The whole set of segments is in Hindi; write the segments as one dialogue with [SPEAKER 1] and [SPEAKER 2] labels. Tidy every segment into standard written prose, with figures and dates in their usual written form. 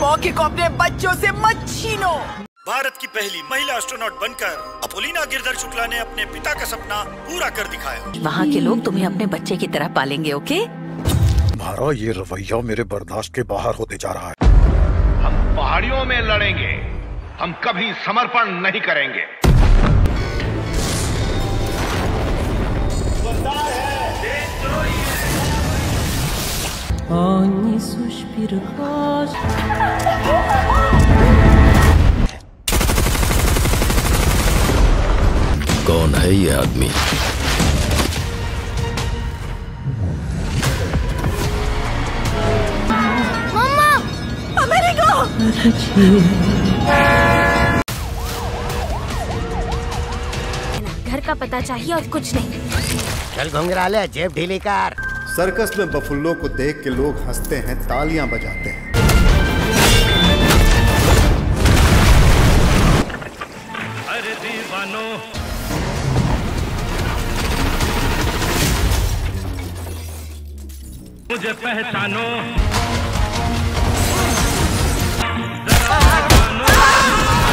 [SPEAKER 1] मौके को अपने बच्चों से मत छीनो।
[SPEAKER 2] भारत की पहली महिला एस्ट्रोनॉट बनकर अपोलिना गिरधर शुक्ला ने अपने पिता का सपना पूरा कर दिखाया।
[SPEAKER 3] वहाँ के लोग तुम्हें अपने बच्चे की तरह पालेंगे, ओके?
[SPEAKER 4] तुम्हारा ये रवैया मेरे बर्दाश्त के बाहर होते जा रहा है।
[SPEAKER 5] हम पहाड़ियों में लड़ेंगे, हम कभी समर्पण नहीं करेंगे।
[SPEAKER 6] Ogni sospiro
[SPEAKER 7] कौन है ये आदमी?
[SPEAKER 1] मम्मा, अमेरिका!
[SPEAKER 8] घर का पता चाहिए और कुछ नहीं।
[SPEAKER 9] चल घुंघराले, जेब ढीली कर।
[SPEAKER 10] सर्कस में बफुल्लो को देख के लोग हंसते हैं, तालियां बजाते हैं।
[SPEAKER 5] अरे दीवानो, मुझे पहचानो।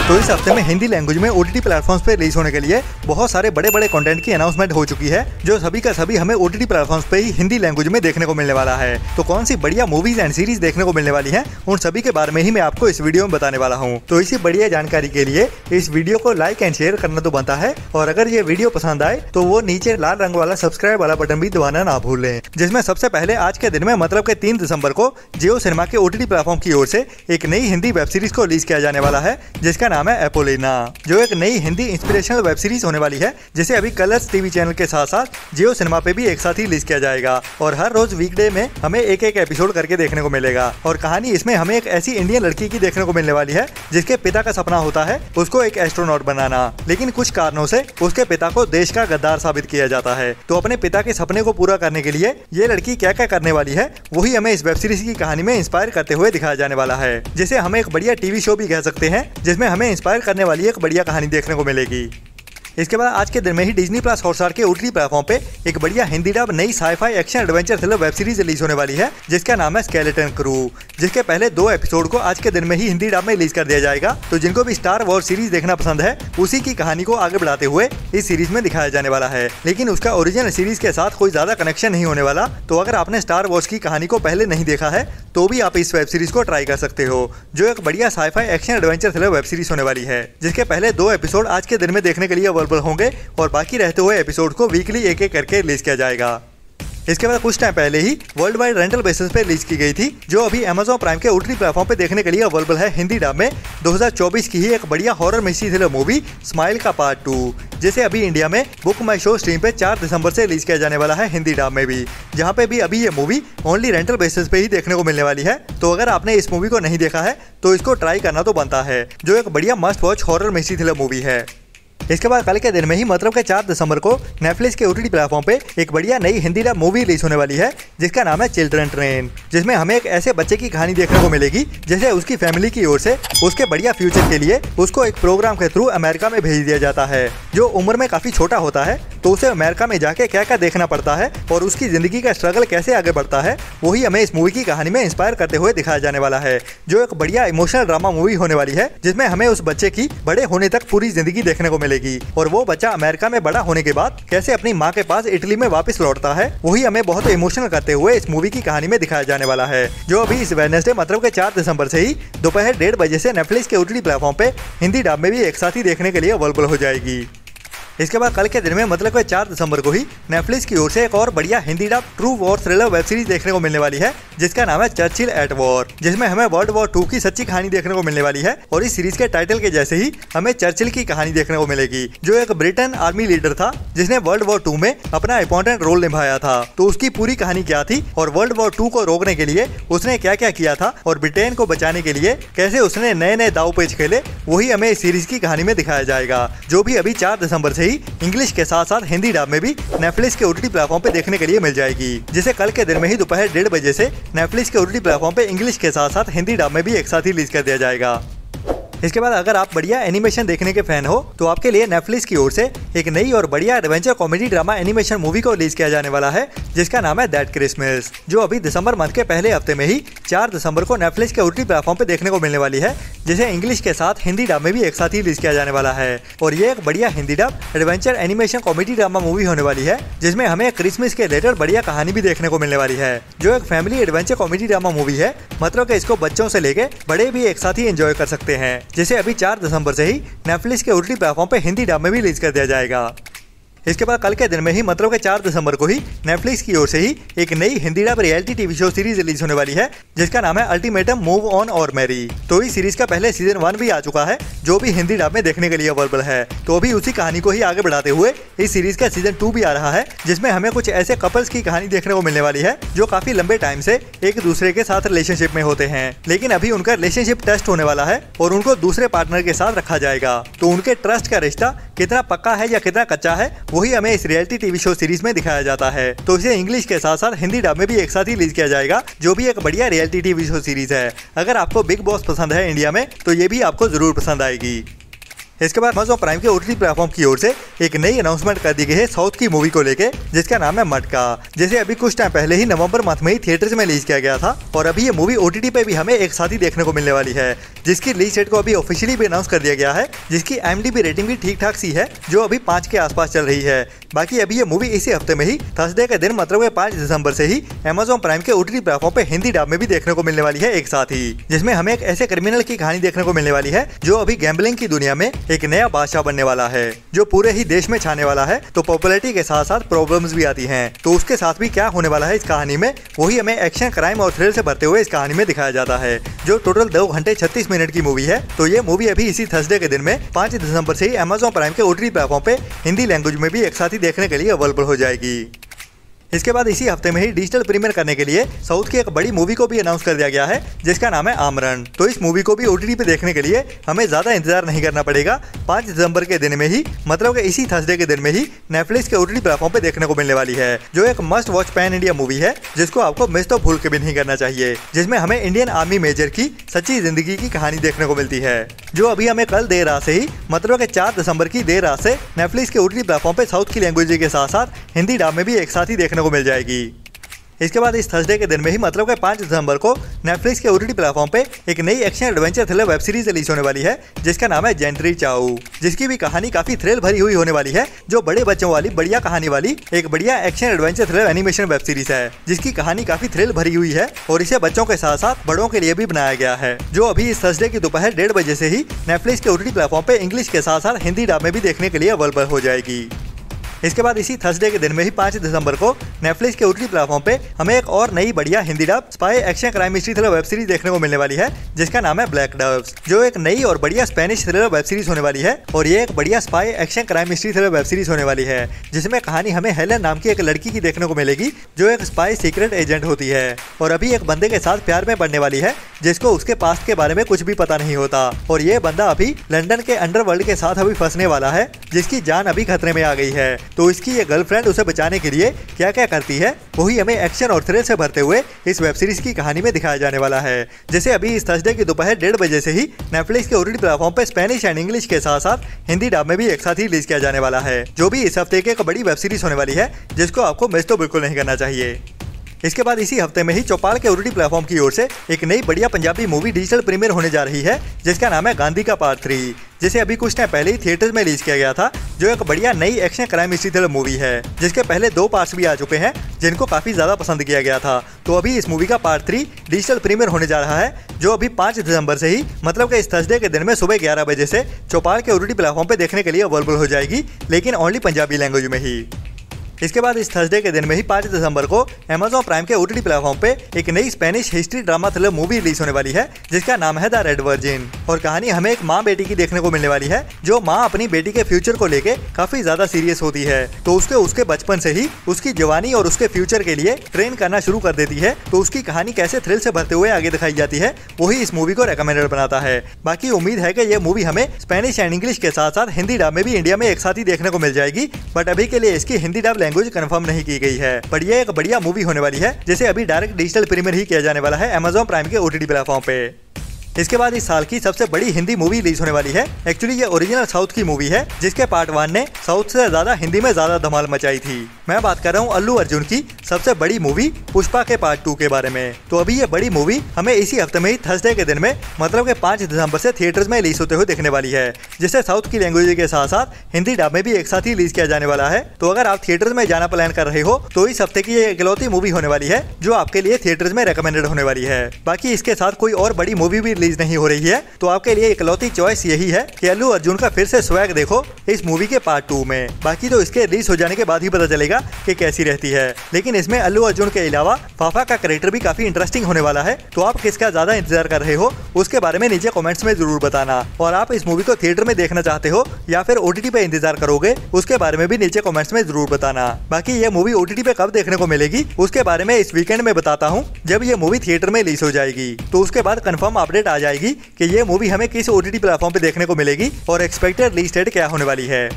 [SPEAKER 11] तो इस हफ्ते में हिंदी लैंग्वेज में OTT प्लेटफॉर्म्स पे रिलीज होने के लिए बहुत सारे बड़े बड़े कंटेंट की अनाउंसमेंट हो चुकी है, जो सभी का सभी हमें OTT प्लेटफॉर्म्स पे ही हिंदी लैंग्वेज में देखने को मिलने वाला है। तो कौन सी बढ़िया मूवीज एंड सीरीज देखने को मिलने वाली है, उन सभी के बारे में ही मैं आपको इस वीडियो में बताने वाला हूँ। तो इसी बढ़िया जानकारी के लिए इस वीडियो को लाइक एंड शेयर करना तो बनता है, और अगर ये वीडियो पसंद आए तो वो नीचे लाल रंग वाला सब्सक्राइब वाला बटन भी दबाना ना भूलें। जिसमें सबसे पहले आज के दिन में मतलब के 3 दिसंबर को जियो सिनेमा के OTT प्लेटफॉर्म की ओर से एक नई हिंदी वेब सीरीज को रिलीज किया जाने वाला है, जिसका नाम है एपोलिना, जो एक नई हिंदी इंस्पिरेशनल वेब सीरीज होने वाली है, जिसे अभी कलर्स टीवी चैनल के साथ साथ जियो सिनेमा पे भी एक साथ ही रिलीज किया जाएगा। और हर रोज वीकडे में हमें एक एक एपिसोड करके देखने को मिलेगा। और कहानी इसमें हमें एक ऐसी इंडियन लड़की की देखने को मिलने वाली है, जिसके पिता का सपना होता है उसको एक एस्ट्रोनॉट बनाना, लेकिन कुछ कारणों से उसके पिता को देश का गद्दार साबित किया जाता है। तो अपने पिता के सपने को पूरा करने के लिए ये लड़की क्या क्या करने वाली है, वही हमें इस वेब सीरीज की कहानी में इंस्पायर करते हुए दिखाया जाने वाला है, जिसे हम एक बढ़िया टीवी शो भी कह सकते हैं, जिसमें हमें इंस्पायर करने वाली एक बढ़िया कहानी देखने को मिलेगी। इसके बाद आज के दिन में ही डिज्नी प्लस हॉटस्टार के OTT प्लेटफॉर्म पे एक बढ़िया हिंदी डब नई sci-fi action adventure thriller web series release होने वाली है, जिसका नाम है स्केलेटन क्रू, जिसके पहले 2 एपिसोड को आज के दिन में ही हिंदी डब में रिलीज कर दिया जाएगा। तो जिनको भी स्टार वॉर सीरीज देखना पसंद है, उसी की कहानी को आगे बढ़ाते हुए इस सीरीज में दिखाया जाने वाला है, लेकिन उसका ओरिजिनल सीरीज के साथ कोई ज्यादा कनेक्शन नहीं होने वाला। तो अगर आपने स्टार वॉर्स की कहानी को पहले नहीं देखा है, तो भी आप इस वेब सीरीज को ट्राई कर सकते हो, जो एक बढ़िया sci-fi action adventure thriller web series होने वाली है, जिसके पहले 2 एपिसोड आज के दिन में देखने के लिए अवेलेबल होंगे, और बाकी रहते हुए एपिसोड को वीकली एक एक करके रिलीज किया जाएगा। इसके बाद कुछ टाइम पहले ही वर्ल्ड वाइड रेंटल बेसिस पे रिलीज की गई थी, जो अभी Amazon प्राइम के OTT प्लेटफॉर्म पे देखने के लिए अवेलेबल है हिंदी डब में, 2024 की ही एक बढ़िया horror mystery thriller movie smile का पार्ट 2, जिसे अभी इंडिया में बुक माई शो स्ट्रीम पे 4 दिसंबर से रिलीज किया जाने वाला है हिंदी डब में भी, जहाँ पे भी अभी ये मूवी ओनली रेंटल बेसिस पे ही देखने को मिलने वाली है। तो अगर आपने इस मूवी को नहीं देखा है, तो इसको ट्राई करना तो बनता है, जो एक बढ़िया must watch horror mystery thriller movie है। इसके बाद कल के दिन में ही मतलब के 4 दिसंबर को नेटफ्लिक्स के OTT प्लेटफॉर्म पे एक बढ़िया नई हिंदी डब मूवी रिलीज होने वाली है, जिसका नाम है चिल्ड्रन ट्रेन, जिसमें हमें एक ऐसे बच्चे की कहानी देखने को मिलेगी, जैसे उसकी फैमिली की ओर से उसके बढ़िया फ्यूचर के लिए उसको एक प्रोग्राम के थ्रू अमेरिका में भेज दिया जाता है। जो उम्र में काफी छोटा होता है, तो उसे अमेरिका में जाके क्या क्या देखना पड़ता है और उसकी जिंदगी का स्ट्रगल कैसे आगे बढ़ता है, वही हमें इस मूवी की कहानी में इंस्पायर करते हुए दिखाया जाने वाला है, जो एक बढ़िया इमोशनल ड्रामा मूवी होने वाली है, जिसमें हमें उस बच्चे की बड़े होने तक पूरी जिंदगी देखने को मिलेगी, और वो बच्चा अमेरिका में बड़ा होने के बाद कैसे अपनी माँ के पास इटली में वापस लौटता है, वही हमें बहुत इमोशनल करते हुए इस मूवी की कहानी में दिखाया जाने वाला है, जो अभी इस वेडनेसडे मतलब के 4 दिसंबर से ही दोपहर 1:30 बजे से नेटफ्लिक्स के OTT प्लेटफॉर्म पे हिंदी डब में भी एक साथ ही देखने के लिए अवेलेबल हो जाएगी। इसके बाद कल के दिन में मतलब के 4 दिसंबर को ही नेटफ्लिक्स की ओर से एक और बढ़िया Hindi dub true war thriller web series देखने को मिलने वाली है, जिसका नाम है चर्चिल एट वॉर, जिसमें हमें वर्ल्ड वॉर 2 की सच्ची कहानी देखने को मिलने वाली है। और इस सीरीज के टाइटल के जैसे ही हमें चर्चिल की कहानी देखने को मिलेगी, जो एक ब्रिटेन आर्मी लीडर था, जिसने वर्ल्ड वॉर 2 में अपना इंपॉर्टेंट रोल निभाया था। तो उसकी पूरी कहानी क्या थी और वर्ल्ड वॉर 2 को रोकने के लिए उसने क्या क्या किया था, और ब्रिटेन को बचाने के लिए कैसे उसने नए नए दाव पेच खेले, वही हमें इस सीरीज की कहानी में दिखाया जाएगा, जो भी अभी 4 दिसंबर से ही इंग्लिश के साथ साथ हिंदी डब में भी नेटफ्लिक्स के OTT प्लेटफॉर्म पे देखने के लिए मिल जाएगी, जिसे कल के दिन में ही दोपहर 1:30 बजे से नेटफ्लिक्स के OTT प्लेटफॉर्म पे इंग्लिश के साथ साथ हिंदी डब में भी एक साथ ही रिलीज कर दिया जाएगा। इसके बाद अगर आप बढ़िया एनिमेशन देखने के फैन हो, तो आपके लिए नेटफ्लिक्स की ओर से एक नई और बढ़िया adventure comedy drama animation movie को रिलीज किया जाने वाला है, जिसका नाम है दैट क्रिसमस, जो अभी दिसंबर मंथ के पहले हफ्ते में ही 4 दिसंबर को नेटफ्लिक्स के OTT प्लेटफॉर्म पे देखने को मिलने वाली है, जिसे इंग्लिश के साथ हिंदी डब में भी एक साथ ही रिलीज किया जाने वाला है। और ये एक बढ़िया Hindi dub adventure animation comedy drama movie होने वाली है, जिसमें हमें क्रिसमस के रिलेटेड बढ़िया कहानी भी देखने को मिलने वाली है, जो एक family adventure comedy drama movie है। मतलब कि इसको बच्चों से लेके बड़े भी एक साथ ही एंजॉय कर सकते हैं, जिसे अभी 4 दिसंबर से ही नेटफ्लिक्स के OTT प्लेटफॉर्म पे हिंदी डब में भी रिलीज कर दिया जाएगा। इसके बाद कल के दिन में ही मतलब के 4 दिसंबर को ही नेटफ्लिक्स की ओर से ही एक नई Hindi dub reality TV show series release होने वाली है, जिसका नाम है अल्टीमेटम मूव ऑन और मैरी। तो इस सीरीज का पहले सीजन 1 भी आ चुका है, जो भी हिंदी डब में देखने के लिए अवेलेबल है। तो अभी उसी कहानी को ही आगे बढ़ाते हुए इस सीरीज का सीजन 2 भी आ रहा है, जिसमें हमें कुछ ऐसे कपल्स की कहानी देखने को मिलने वाली है जो काफी लंबे टाइम से एक दूसरे के साथ रिलेशनशिप में होते हैं, लेकिन अभी उनका रिलेशनशिप टेस्ट होने वाला है और उनको दूसरे पार्टनर के साथ रखा जाएगा। तो उनके ट्रस्ट का रिश्ता कितना पक्का है या कितना कच्चा है, वही हमें इस रियलिटी टीवी शो सीरीज में दिखाया जाता है। तो इसे इंग्लिश के साथ साथ हिंदी डब में भी एक साथ ही रिलीज किया जाएगा, जो भी एक बढ़िया रियलिटी टीवी शो सीरीज है। अगर आपको बिग बॉस पसंद है इंडिया में, तो ये भी आपको जरूर पसंद आएगी। इसके बाद Amazon प्राइम के OTT प्लेटफॉर्म की ओर से एक नई अनाउंसमेंट कर दी गई है साउथ की मूवी को लेके, जिसका नाम है मटका, जिसे अभी कुछ टाइम पहले ही नवंबर मंथ में ही थिएटर्स में रिलीज किया गया था। और अभी ये मूवी OTT पे भी हमें एक साथ ही देखने को मिलने वाली है, जिसकी रिलीज डेट को अभी ऑफिशियली भी अनाउंस कर दिया गया है, जिसकी IMDb रेटिंग भी ठीक ठाक सी है, जो अभी 5 के आसपास चल रही है। बाकी अभी ये मूवी इसी हफ्ते में ही थर्सडे के दिन मतलब 5 दिसंबर से ही Amazon प्राइम के OTT प्लेटफॉर्म पे हिंदी डब में भी देखने को मिलने वाली है एक साथ ही, जिसमें हमें एक ऐसे क्रिमिनल की कहानी देखने को मिलने वाली है जो अभी गैम्बलिंग की दुनिया में एक नया बादशाह बनने वाला है, जो पूरे ही देश में छाने वाला है। तो पॉपुलैरिटी के साथ साथ प्रॉब्लम्स भी आती हैं, तो उसके साथ भी क्या होने वाला है इस कहानी में, वही हमें एक्शन, क्राइम और थ्रिल से भरते हुए इस कहानी में दिखाया जाता है, जो टोटल 2 घंटे 36 मिनट की मूवी है। तो ये मूवी अभी इसी थर्सडे के दिन में 5 दिसंबर से ही Amazon प्राइम के OTT प्लेटफॉर्म पे हिंदी लैंग्वेज में भी एक साथ ही देखने के लिए अवेलेबल हो जाएगी। इसके बाद इसी हफ्ते में ही डिजिटल प्रीमियर करने के लिए साउथ की एक बड़ी मूवी को भी अनाउंस कर दिया गया है, जिसका नाम है आमरण। तो इस मूवी को भी OTT पे देखने के लिए हमें ज्यादा इंतजार नहीं करना पड़ेगा। 5 दिसंबर के दिन में ही मतलब कि इसी थर्सडे के दिन में ही नेटफ्लिक्स के OTT प्लेटफॉर्म पे देखने को मिलने वाली है, जो एक must watch pan India movie है, जिसको आपको मिस तो भूल के भी नहीं करना चाहिए, जिसमें हमें इंडियन आर्मी मेजर की सच्ची जिंदगी की कहानी देखने को मिलती है, जो अभी हमें कल देर रात से ही मतलब कि 4 दिसंबर की देर रात से नेटफ्लिक्स के OTT प्लेटफॉर्म पे साउथ की लैंग्वेज के साथ साथ हिंदी डब में भी एक साथ ही देखने को मिल जाएगी। इसके बाद इस थर्सडे के दिन में ही मतलब कि 5 दिसंबर को नेटफ्लिक्स के OTT प्लेटफॉर्म पे एक नई action adventure thriller web series release होने वाली है, जिसका नाम है जेंट्री चाऊ, जिसकी भी कहानी काफी थ्रिल भरी हुई होने वाली है, जो बड़े बच्चों वाली बढ़िया कहानी वाली एक बढ़िया action adventure thriller animation web series है, जिसकी कहानी काफी थ्रिल भरी हुई है और इसे बच्चों के साथ साथ बड़ों के लिए भी बनाया गया है, जो अभी इस थर्सडे की दोपहर 1:30 बजे से ही नेटफ्लिक्स के OTT प्लेटफॉर्म पे इंग्लिश के साथ साथ हिंदी डब में भी देखने के लिए अवेलेबल हो जाएगी। इसके बाद इसी थर्सडे के दिन में ही 5 दिसंबर को नेटफ्लिक्स के OTT प्लेटफॉर्म पे हमें एक और नई बढ़िया Hindi dub spy action crime mystery thriller web series देखने को मिलने वाली है, जिसका नाम है ब्लैक डव्स, जो एक नई और बढ़िया स्पेनिश थ्रिलर वेब सीरीज होने वाली है। और ये एक बढ़िया spy action crime mystery thriller web series होने वाली है, जिसमें कहानी हमें हेलन नाम की एक लड़की की देखने को मिलेगी, जो एक स्पाई सीक्रेट एजेंट होती है और अभी एक बंदे के साथ प्यार में पड़ने वाली है, जिसको उसके पास्ट के बारे में कुछ भी पता नहीं होता। और ये बंदा अभी लंदन के अंडरवर्ल्ड के साथ अभी फंसने वाला है, जिसकी जान अभी खतरे में आ गई है। तो इसकी ये गर्लफ्रेंड उसे बचाने के लिए क्या क्या करती है, वही हमें एक्शन और थ्रिल से भरते हुए इस वेब सीरीज की कहानी में दिखाया जाने वाला है, जिसे अभी इस थर्सडे की दोपहर 1:30 बजे से ही नेटफ्लिक्स के OTT प्लेटफॉर्म पे स्पेनिश एंड इंग्लिश के साथ साथ हिंदी डब में भी एक साथ ही रिलीज किया जाने वाला है, जो भी इस हफ्ते की एक बड़ी वेब सीरीज होने वाली है, जिसको आपको मिस तो बिल्कुल नहीं करना चाहिए। इसके बाद इसी हफ्ते में ही चौपाल के OTT प्लेटफॉर्म की ओर से एक नई बढ़िया पंजाबी मूवी डिजिटल प्रीमियर होने जा रही है, जिसका नाम है गांधी का पार्ट 3, जिसे अभी कुछ टाइम पहले ही थिएटर्स में रिलीज किया गया था, जो एक बढ़िया नई action crime mystery thriller movie है, जिसके पहले 2 पार्ट्स भी आ चुके हैं, जिनको काफी ज्यादा पसंद किया गया था। तो अभी इस मूवी का पार्ट 3 डिजिटल प्रीमियर होने जा रहा है, जो अभी 5 दिसंबर से ही मतलब कि इस थर्सडे के दिन में सुबह 11 बजे से चौपाल के OTT प्लेटफॉर्म पे देखने के लिए अवेलेबल हो जाएगी, लेकिन ओनली पंजाबी लैंग्वेज में ही। इसके बाद इस थर्सडे के दिन में ही 5 दिसंबर को Amazon प्राइम के OTT प्लेटफॉर्म पे एक नई Spanish history drama thriller movie release होने वाली है, जिसका नाम है द रेड वर्जिन। और कहानी हमें एक माँ बेटी की देखने को मिलने वाली है, जो माँ अपनी बेटी के फ्यूचर को लेके काफी ज्यादा सीरियस होती है। तो उसके बचपन से ही उसकी जवानी और उसके फ्यूचर के लिए ट्रेन करना शुरू कर देती है। तो उसकी कहानी कैसे थ्रिल से भरते हुए आगे दिखाई जाती है, वही इस मूवी को रेकमेंडेड बनाता है। बाकी उम्मीद है कि ये मूवी हमें स्पेनिश एंड इंग्लिश के साथ साथ हिंदी डब में भी इंडिया में एक साथ ही देखने को मिल जाएगी, बट अभी के लिए इसकी हिंदी डब लैंग्वेज कंफर्म नहीं की गई है। पर यह एक बढ़िया मूवी होने वाली है, जिसे अभी डायरेक्ट डिजिटल प्रीमियर ही किया जाने वाला है Amazon प्राइम के OTT प्लेटफॉर्म पे। इसके बाद इस साल की सबसे बड़ी हिंदी मूवी रिलीज होने वाली है। एक्चुअली ये ओरिजिनल साउथ की मूवी है जिसके पार्ट 1 ने साउथ से ज्यादा हिंदी में ज्यादा धमाल मचाई थी। मैं बात कर रहा हूँ अल्लू अर्जुन की सबसे बड़ी मूवी पुष्पा के पार्ट 2 के बारे में। तो अभी ये बड़ी मूवी हमें इसी हफ्ते में ही थर्सडे के दिन में मतलब के 5 दिसंबर से थिएटर्स में रिलीज होते हुए देखने वाली है, जिसे साउथ की लैंग्वेज के साथ साथ हिंदी डब में भी एक साथ ही रिलीज किया जाने वाला है। तो अगर आप थिएटर्स में जाना प्लान कर रहे हो तो इस हफ्ते की ये इकलौती मूवी होने वाली है जो आपके लिए थिएटर्स में रेकमेंडेड होने वाली है। बाकी इसके साथ कोई और बड़ी मूवी भी रिलीज नहीं हो रही है, तो आपके लिए इकलौती चॉइस यही है कि अल्लू अर्जुन का फिर से स्वैग देखो इस मूवी के पार्ट 2 में। बाकी तो इसके रिलीज हो जाने के बाद ही पता चलेगा कि कैसी रहती है। लेकिन इसमें अल्लू अर्जुन के अलावा फाफा का कैरेक्टर भी काफी इंटरेस्टिंग होने वाला है। तो आप किसका ज्यादा इंतजार कर रहे हो उसके बारे में नीचे कमेंट्स में जरूर बताना। और आप इस मूवी को थिएटर में देखना चाहते हो या फिर OTT पे इंतजार करोगे उसके बारे में भी नीचे कमेंट्स में जरूर बताना। बाकी ये मूवी OTT पे कब देखने को मिलेगी उसके बारे में इस वीकेंड में बताता हूँ जब ये मूवी थिएटर में रिलीज हो जाएगी। तो उसके बाद कंफर्म अपडेट आ जाएगी कि ये मूवी हमें किस OTT प्लेटफॉर्म पे देखने को मिलेगी और एक्सपेक्टेड रिलीज डेट क्या होने वाली है।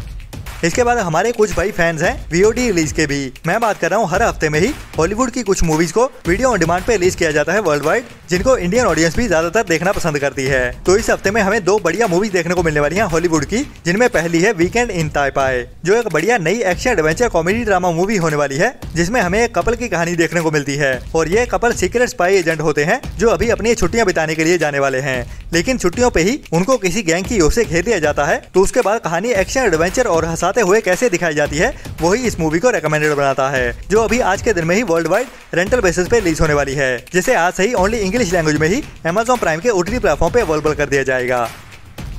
[SPEAKER 11] इसके बाद हमारे कुछ भाई फैंस हैं VOD रिलीज के भी। मैं बात कर रहा हूँ हर हफ्ते में ही हॉलीवुड की कुछ मूवीज को वीडियो ऑन डिमांड पे रिलीज किया जाता है वर्ल्ड वाइड, जिनको इंडियन ऑडियंस भी ज्यादातर देखना पसंद करती है। तो इस हफ्ते में हमें 2 बढ़िया मूवीज देखने को मिलने वाली हैं हॉलीवुड की, जिनमें पहली है वीकेंड इन ताइपाई, जो एक बढ़िया नई action adventure comedy drama movie होने वाली है, जिसमें हमें एक कपल की कहानी देखने को मिलती है। और ये कपल सीक्रेट स्पाई एजेंट होते हैं जो अभी अपनी छुट्टियां बिताने के लिए जाने वाले हैं, लेकिन छुट्टियों पे ही उनको किसी गैंग की ओर से घेर लिया जाता है। तो उसके बाद कहानी एक्शन एडवेंचर और हंसाते हुए कैसे दिखाई जाती है वही इस मूवी को रेकमेंडेड बनाता है, जो अभी आज के दिन में ही वर्ल्ड वाइड रेंटल बेसिस पे रिलीज होने वाली है, जिसे आज से ही ओनली इंग्लिश लैंग्वेज में ही Amazon प्राइम के OTT प्लेटफॉर्म पे अवेलेबल कर दिया जाएगा।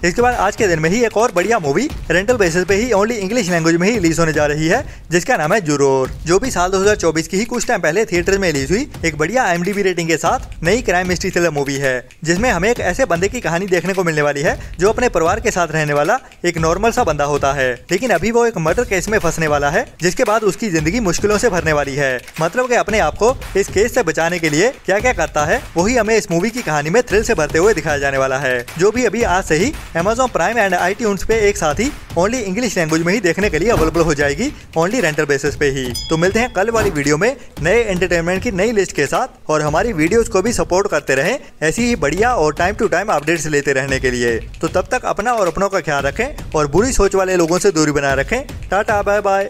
[SPEAKER 11] इसके बाद आज के दिन में ही एक और बढ़िया मूवी रेंटल बेसिस पे ही ओनली इंग्लिश लैंग्वेज में ही रिलीज होने जा रही है, जिसका नाम है जुरोर, जो भी साल 2024 की ही कुछ टाइम पहले थिएटर में रिलीज हुई एक बढ़िया IMDb रेटिंग के साथ नई क्राइम मिस्ट्री थ्रिलर मूवी है, जिसमें हमें एक ऐसे बंदे की कहानी देखने को मिलने वाली है जो अपने परिवार के साथ रहने वाला एक नॉर्मल सा बंदा होता है, लेकिन अभी वो एक मर्डर केस में फंसने वाला है, जिसके बाद उसकी जिंदगी मुश्किलों से भरने वाली है। मतलब कि अपने आप को इस केस से बचाने के लिए क्या क्या करता है वही हमें इस मूवी की कहानी में थ्रिल से भरते हुए दिखाया जाने वाला है, जो भी अभी आज से ही Amazon प्राइम एंड iTunes पे एक साथ ही ओनली इंग्लिश लैंग्वेज में ही देखने के लिए अवेलेबल हो जाएगी ओनली रेंटल बेसिस पे ही। तो मिलते हैं कल वाली वीडियो में नए एंटरटेनमेंट की नई लिस्ट के साथ, और हमारी वीडियोस को भी सपोर्ट करते रहें ऐसी ही बढ़िया और टाइम टू टाइम अपडेट्स लेते रहने के लिए। तो तब तक अपना और अपनों का ख्याल रखें और बुरी सोच वाले लोगों से दूरी बनाए रखें। Tata bye bye.